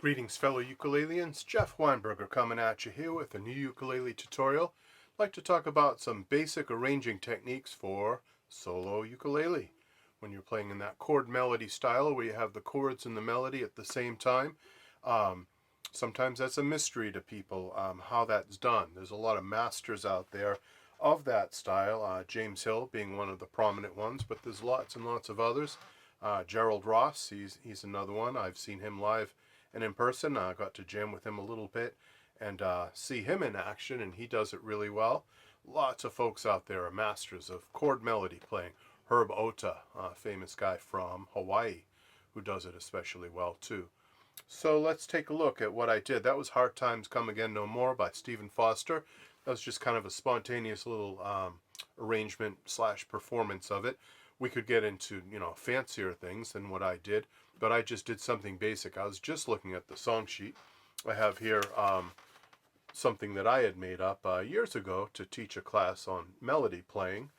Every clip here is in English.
Greetings fellow ukuleleans, Jeff Weinberger coming at you here with a new ukulele tutorial. I'd like to talk about some basic arranging techniques for solo ukulele. When you're playing in that chord melody style where you have the chords and the melody at the same time, sometimes that's a mystery to people how that's done. There's a lot of masters out there of that style, James Hill being one of the prominent ones, but there's lots and lots of others. Gerald Ross, he's another one. I've seen him live and in person. I got to jam with him a little bit and see him in action, and he does it really well. Lots of folks out there are masters of chord melody playing. Herb Ota, a famous guy from Hawaii, who does it especially well too. So let's take a look at what I did. That was Hard Times Come Again No More by Stephen Foster. That was just kind of a spontaneous little arrangement slash performance of it. We could get into, fancier things than what I did, but I just did something basic. I was just looking at the song sheet. I have here something that I had made up years ago to teach a class on melody playing,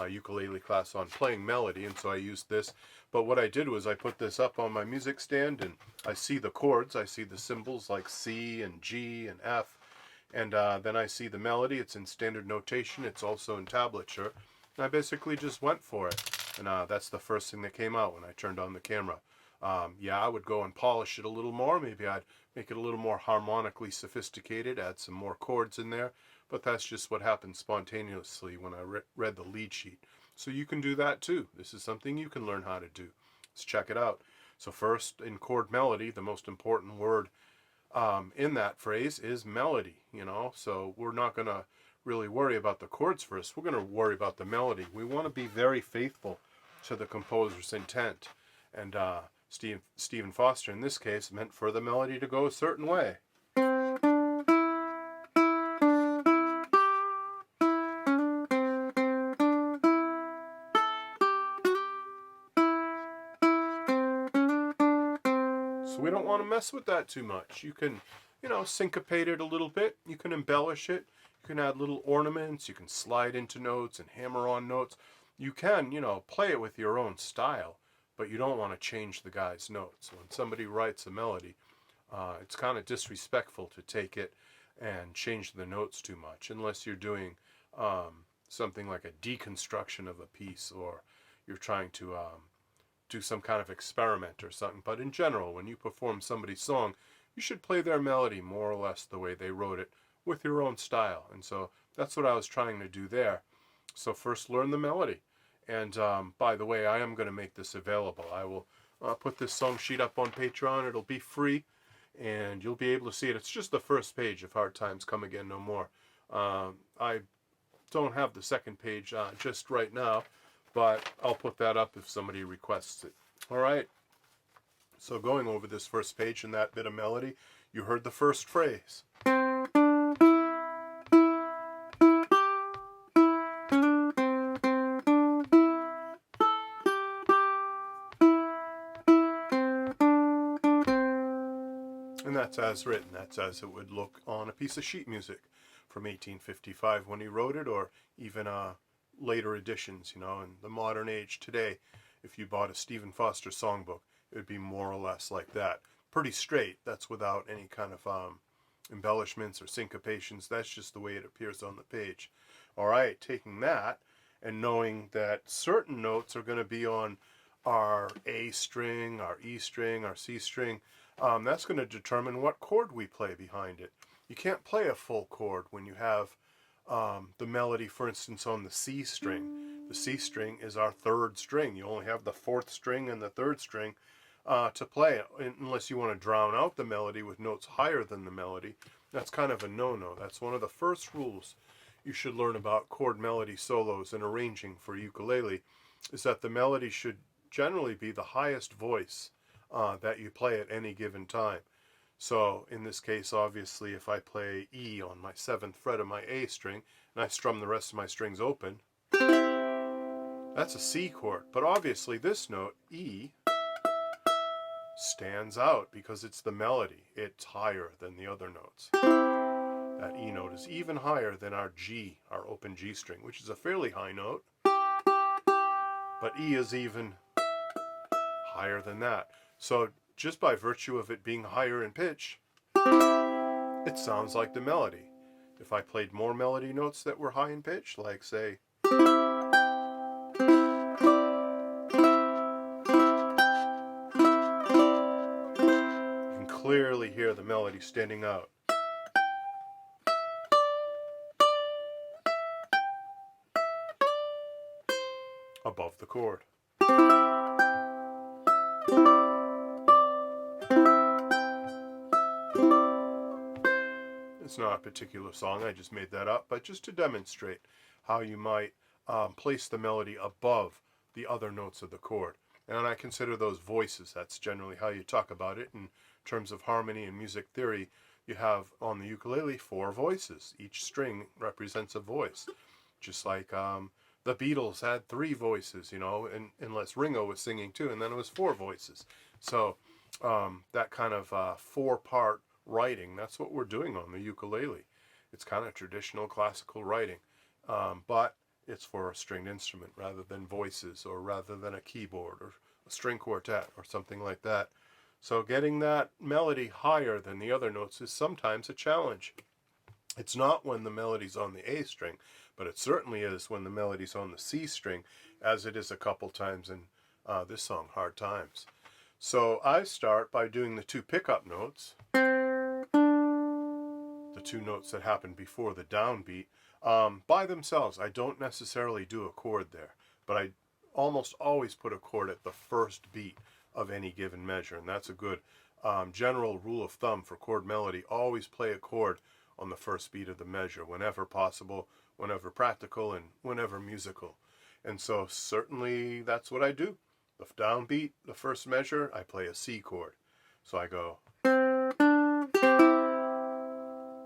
ukulele class on playing melody, and so I used this. But what I did was I put this up on my music stand, and I see the chords. I see the symbols like C and G and F, and then I see the melody. It's in standard notation. It's also in tablature. And I basically just went for it. And that's the first thing that came out when I turned on the camera. Yeah, I would go and polish it a little more. Maybe I'd make it a little more harmonically sophisticated, add some more chords in there. But that's just what happened spontaneously when I read the lead sheet. So you can do that too. This is something you can learn how to do. Let's check it out. So first, in chord melody, the most important word in that phrase is melody, So we're not going to really worry about the chords first. We're going to worry about the melody. We want to be very faithful to the composer's intent. And Stephen Foster, in this case, meant for the melody to go a certain way. So we don't want to mess with that too much. You can, syncopate it a little bit. You can embellish it. You can add little ornaments. You can slide into notes and hammer on notes. You can, play it with your own style, but you don't want to change the guy's notes. When somebody writes a melody, it's kind of disrespectful to take it and change the notes too much, unless you're doing something like a deconstruction of a piece, or you're trying to do some kind of experiment or something. But in general, when you perform somebody's song, you should play their melody more or less the way they wrote it, with your own style. And so that's what I was trying to do there. So first, learn the melody. And by the way, I am going to make this available. I will put this song sheet up on Patreon. It'll be free, and you'll be able to see it. It's just the first page of Hard Times Come Again No More. I don't have the second page just right now, but I'll put that up if somebody requests it. All right. So going over this first page and that bit of melody, you heard the first phrase. And that's as written. That's as it would look on a piece of sheet music from 1855 when he wrote it, or even later editions, in the modern age today. If you bought a Stephen Foster songbook, it would be more or less like that. Pretty straight. That's without any kind of embellishments or syncopations. That's just the way it appears on the page. All right, taking that and knowing that certain notes are going to be on our A string, our E string, our C string, that's going to determine what chord we play behind it. You can't play a full chord when you have the melody, for instance, on the C string. The C string is our third string. You only have the fourth string and the third string to play, unless you want to drown out the melody with notes higher than the melody. That's kind of a no-no. That's one of the first rules you should learn about chord melody solos and arranging for ukulele, is that the melody should generally be the highest voice that you play at any given time. So in this case, obviously, if I play E on my 7th fret of my A string and I strum the rest of my strings open, that's a C chord. But obviously this note, E, stands out because it's the melody. It's higher than the other notes. That E note is even higher than our G, our open G string, which is a fairly high note. But E is even higher than that. So just by virtue of it being higher in pitch, it sounds like the melody. If I played more melody notes that were high in pitch, like say, you can clearly hear the melody standing out. Above the chord. It's not a particular song, I just made that up, but just to demonstrate how you might place the melody above the other notes of the chord. And I consider those voices. That's generally how you talk about it. In terms of harmony and music theory, you have on the ukulele 4 voices. Each string represents a voice. Just like the Beatles had 3 voices, you know, and unless Ringo was singing too, and then it was 4 voices. So that kind of 4-part writing, that's what we're doing on the ukulele. It's kind of traditional classical writing, but it's for a stringed instrument rather than voices, or rather than a keyboard or a string quartet or something like that. So getting that melody higher than the other notes is sometimes a challenge. It's not when the melody's on the A string, but it certainly is when the melody's on the C string, as it is a couple times in this song, Hard Times. So I start by doing the 2 pickup notes, the 2 notes that happen before the downbeat, by themselves. I don't necessarily do a chord there, but I almost always put a chord at the first beat of any given measure, and that's a good general rule of thumb for chord melody. Always play a chord on the first beat of the measure, whenever possible, whenever practical, and whenever musical. And so certainly that's what I do. The downbeat, the first measure, I play a C chord. So I go.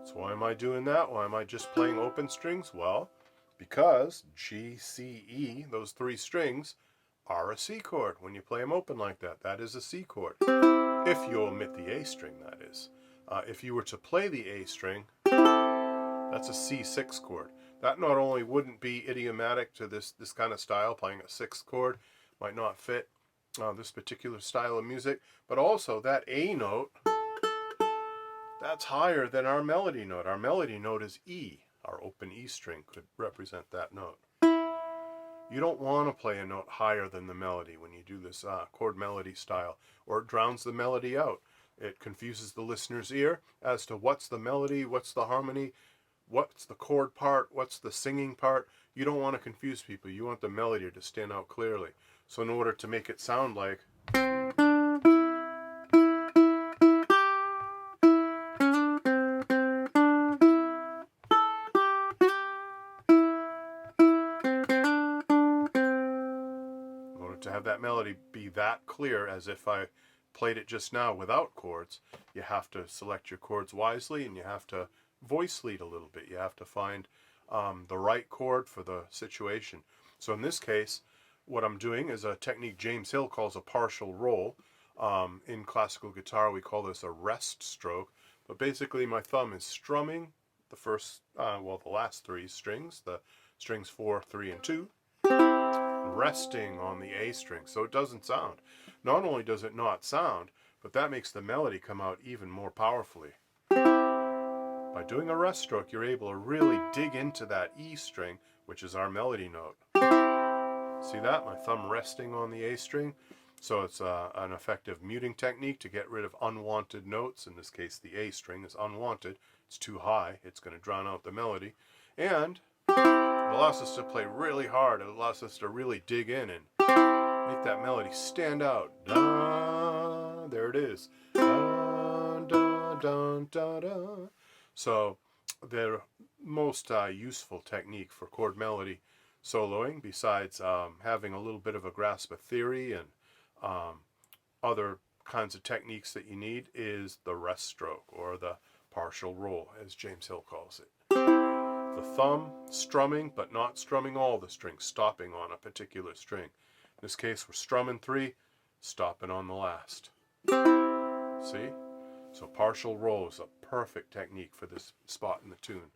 So why am I doing that? Why am I just playing open strings? Well, because G, C, E, those 3 strings, are a C chord. When you play them open like that, that is a C chord. If you omit the A string, that is. If you were to play the A string, that's a C6 chord. That not only wouldn't be idiomatic to this kind of style, playing a 6th chord might not fit this particular style of music, but also that A note, that's higher than our melody note. Our melody note is E. Our open E string could represent that note. You don't want to play a note higher than the melody when you do this chord melody style, or it drowns the melody out. It confuses the listener's ear as to what's the melody, what's the harmony, what's the chord part, what's the singing part. You don't want to confuse people. You want the melody to stand out clearly. So in order to make it sound like, to have that melody be that clear as if I played it just now without chords, you have to select your chords wisely, and you have to voice lead a little bit. You have to find the right chord for the situation. So in this case, what I'm doing is a technique James Hill calls a partial roll. In classical guitar, we call this a rest stroke. But basically, my thumb is strumming the first, the last 3 strings, the strings 4, 3, and 2, resting on the A string, so it doesn't sound. Not only does it not sound, but that makes the melody come out even more powerfully. By doing a rest stroke, you're able to really dig into that E string, which is our melody note. See that? My thumb resting on the A string. So it's an effective muting technique to get rid of unwanted notes. In this case, the A string is unwanted. It's too high. It's going to drown out the melody. And it allows us to play really hard. It allows us to really dig in and make that melody stand out. Da, there it is. Da, da, da, da, da. So the most useful technique for chord melody soloing, besides having a little bit of a grasp of theory and other kinds of techniques that you need, is the rest stroke, or the partial roll, as James Hill calls it. The thumb strumming, but not strumming all the strings, stopping on a particular string. In this case, we're strumming 3, stopping on the last. See? So partial roll is a perfect technique for this spot in the tune.